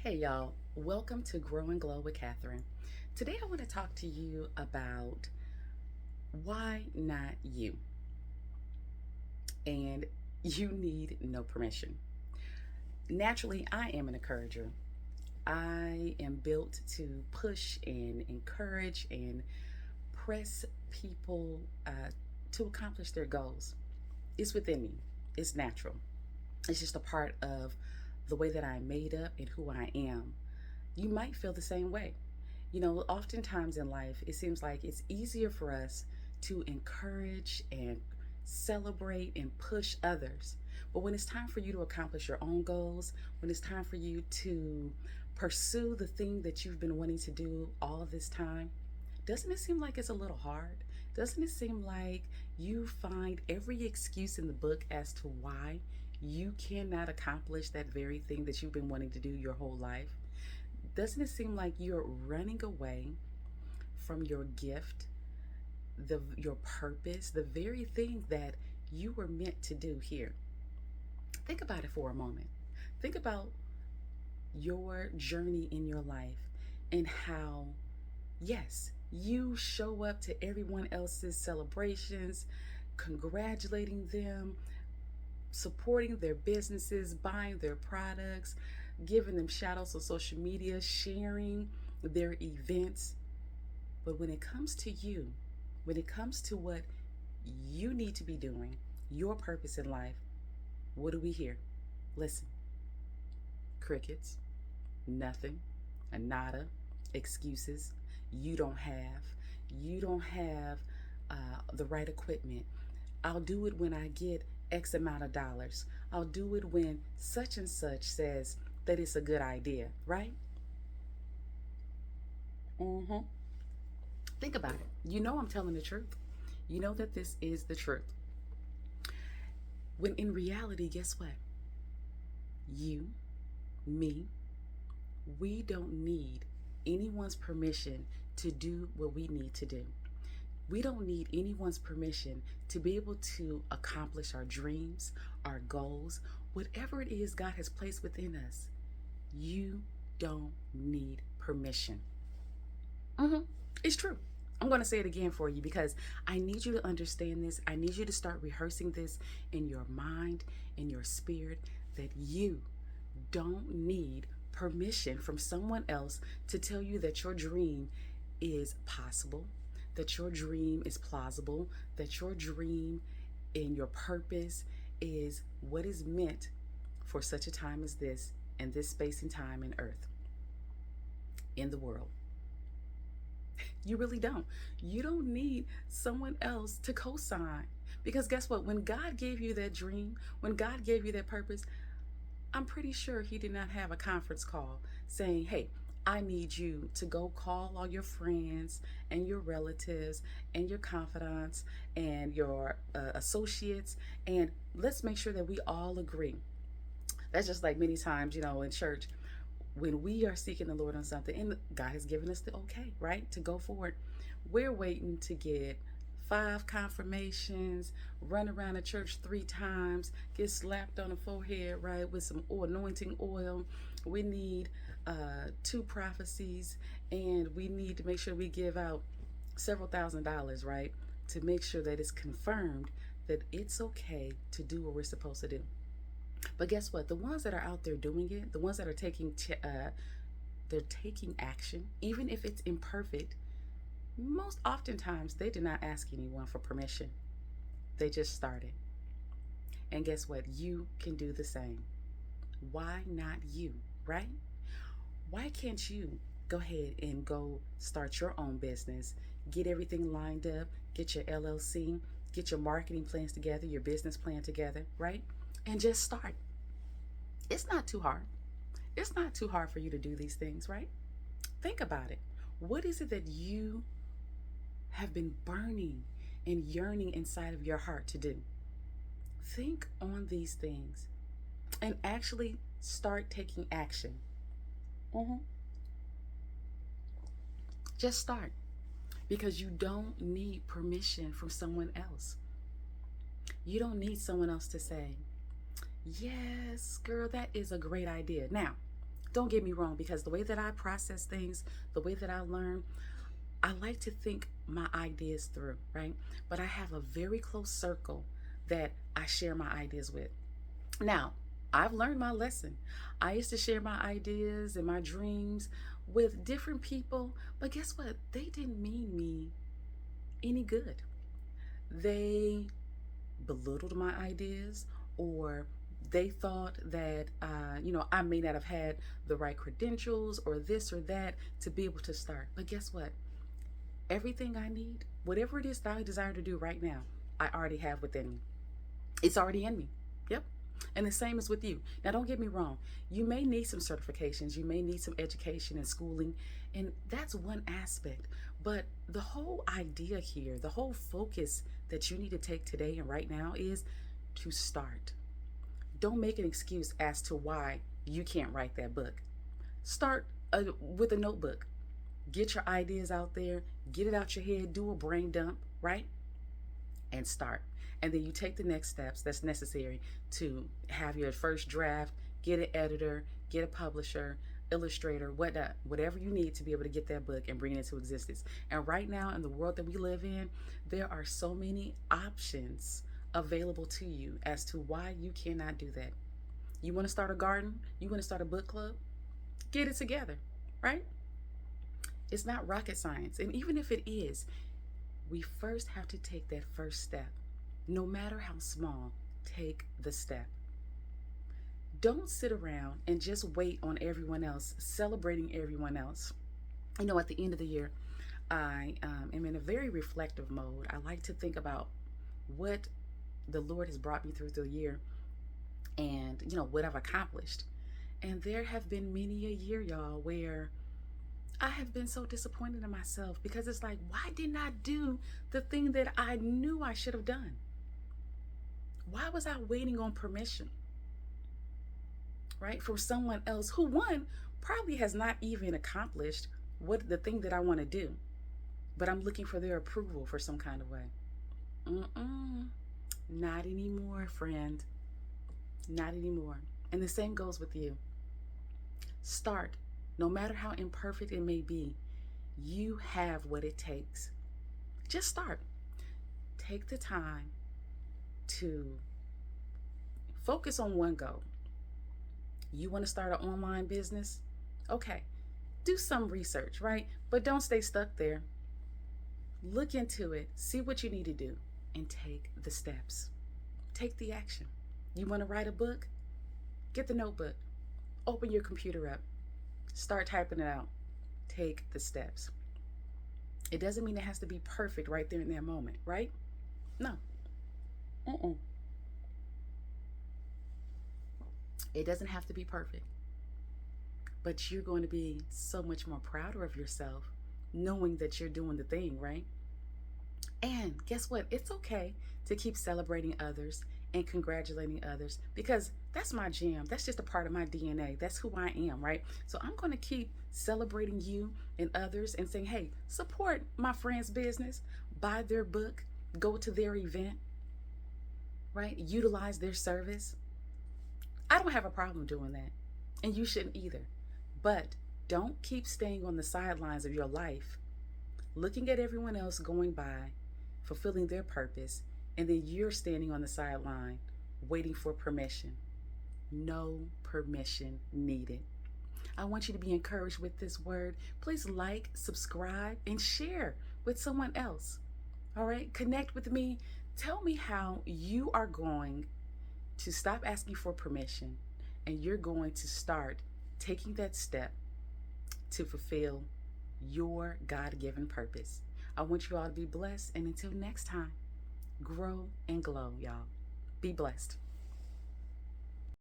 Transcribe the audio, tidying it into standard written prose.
Hey y'all, welcome to Grow and Glow with Catherine. Today I want to talk to you about why not you? And you need no permission. Naturally, I am an encourager. I am built to push and encourage and press people to accomplish their goals. It's within me, it's natural. It's just a part of the way that I'm made up and who I am. You might feel the same way. Oftentimes in life, it seems like it's easier for us to encourage and celebrate and push others. But when it's time for you to accomplish your own goals, when it's time for you to pursue the thing that you've been wanting to do all this time, doesn't it seem like it's a little hard? Doesn't it seem like you find every excuse in the book as to why you cannot accomplish that very thing that you've been wanting to do your whole life? Doesn't it seem like you're running away from your gift, your purpose, the very thing that you were meant to do here? Think about it for a moment. Think about your journey in your life and how, yes, you show up to everyone else's celebrations, congratulating them, supporting their businesses, buying their products, giving them shout outs on social media, sharing their events. But when it comes to you, when it comes to what you need to be doing, your purpose in life, what do we hear? Listen, crickets, nothing, a nada, excuses. You don't have, you don't have the right equipment. I'll do it when I get X amount of dollars. I'll do it when such and such says that it's a good idea, right? Mm-hmm. Think about it. You know I'm telling the truth. You know that this is the truth. When in reality, guess what? You, me, we don't need anyone's permission to do what we need to do. We don't need anyone's permission to be able to accomplish our dreams, our goals, whatever it is God has placed within us. You don't need permission. Mm-hmm. It's true. I'm going to say it again for you because I need you to understand this. I need you to start rehearsing this in your mind, in your spirit, that you don't need permission from someone else to tell you that your dream is possible, that your dream is plausible, that your dream and your purpose is what is meant for such a time as this, and this space and time and earth, in the world. You really don't. You don't need someone else to co sign. Because guess what? When God gave you that dream, when God gave you that purpose, I'm pretty sure He did not have a conference call saying, hey, I need you to go call all your friends and your relatives and your confidants and your associates, and let's make sure that we all agree. That's just like many times, in church, when we are seeking the Lord on something and God has given us the okay, right, to go forward, we're waiting to get 5 confirmations, run around the church 3 times, get slapped on the forehead, right, with some anointing oil. We need 2 prophecies, and we need to make sure we give out several $1,000s, right, to make sure that it's confirmed that it's okay to do what we're supposed to do. But guess what? The ones that are out there doing it, the ones that are they're taking action, even if it's imperfect. Most oftentimes, they did not ask anyone for permission. They just started. And guess what? You can do the same. Why not you, right? Why can't you go ahead and go start your own business, get everything lined up, get your LLC, get your marketing plans together, your business plan together, right? And just start. It's not too hard. It's not too hard for you to do these things, right? Think about it. What is it that you have been burning and yearning inside of your heart to do? Think on these things and actually start taking action. Mm-hmm. Just start, because you don't need permission from someone else. You don't need someone else to say, yes, girl, that is a great idea. Now, Don't get me wrong, because the way that I process things, the way that I learn, I like to think my ideas through, right? But I have a very close circle that I share my ideas with. Now, I've learned my lesson. I used to share my ideas and my dreams with different people, but guess what? They didn't mean me any good. They belittled my ideas, or they thought that I may not have had the right credentials or this or that to be able to start. But guess what? Everything I need, whatever it is that I desire to do right now, I already have within me. It's already in me. Yep. And the same is with you. Now, don't get me wrong. You may need some certifications. You may need some education and schooling. And that's one aspect. But the whole idea here, the whole focus that you need to take today and right now is to start. Don't make an excuse as to why you can't write that book. Start with a notebook. Get your ideas out there. Get it out your head. Do a brain dump, right? And start. And then you take the next steps that's necessary to have your first draft, get an editor, get a publisher, illustrator, whatever you need to be able to get that book and bring it into existence. And right now, in the world that we live in, there are so many options available to you as to why you cannot do that. You want to start a garden? You want to start a book club? Get it together, right? It's not rocket science. And even if it is, we first have to take that first step. No matter how small, take the step. Don't sit around and just wait on everyone else, celebrating everyone else. At the end of the year, I am in a very reflective mode. I like to think about what the Lord has brought me through the year and, what I've accomplished. And there have been many a year, y'all, where I have been so disappointed in myself because it's like, why didn't I do the thing that I knew I should have done? Why was I waiting on permission, right, from someone else who, one, probably has not even accomplished what the thing that I want to do, but I'm looking for their approval for some kind of way. Not anymore, friend. Not anymore. And the same goes with you. Start. No matter how imperfect it may be, you have what it takes. Just start. Take the time to focus on one goal. You want to start an online business? Okay, do some research, right? But don't stay stuck there. Look into it, see what you need to do, and take the steps. Take the action. You want to write a book? Get the notebook. Open your computer up. Start typing it out. Take the steps. It doesn't mean it has to be perfect right there in that moment, right? No. It doesn't have to be perfect. But you're going to be so much more prouder of yourself knowing that you're doing the thing, right? And guess what? It's okay to keep celebrating others and congratulating others because that's my jam. That's just a part of my DNA. That's who I am, right? So I'm going to keep celebrating you and others and saying, hey, support my friend's business, buy their book, go to their event, right? Utilize their service. I don't have a problem doing that. And you shouldn't either. But don't keep staying on the sidelines of your life, looking at everyone else going by, fulfilling their purpose, and then you're standing on the sideline waiting for permission. No permission needed. I want you to be encouraged with this word. Please like, subscribe, and share with someone else. All right? Connect with me. Tell me how you are going to stop asking for permission and you're going to start taking that step to fulfill your God-given purpose. I want you all to be blessed, and until next time, grow and glow, y'all. Be blessed.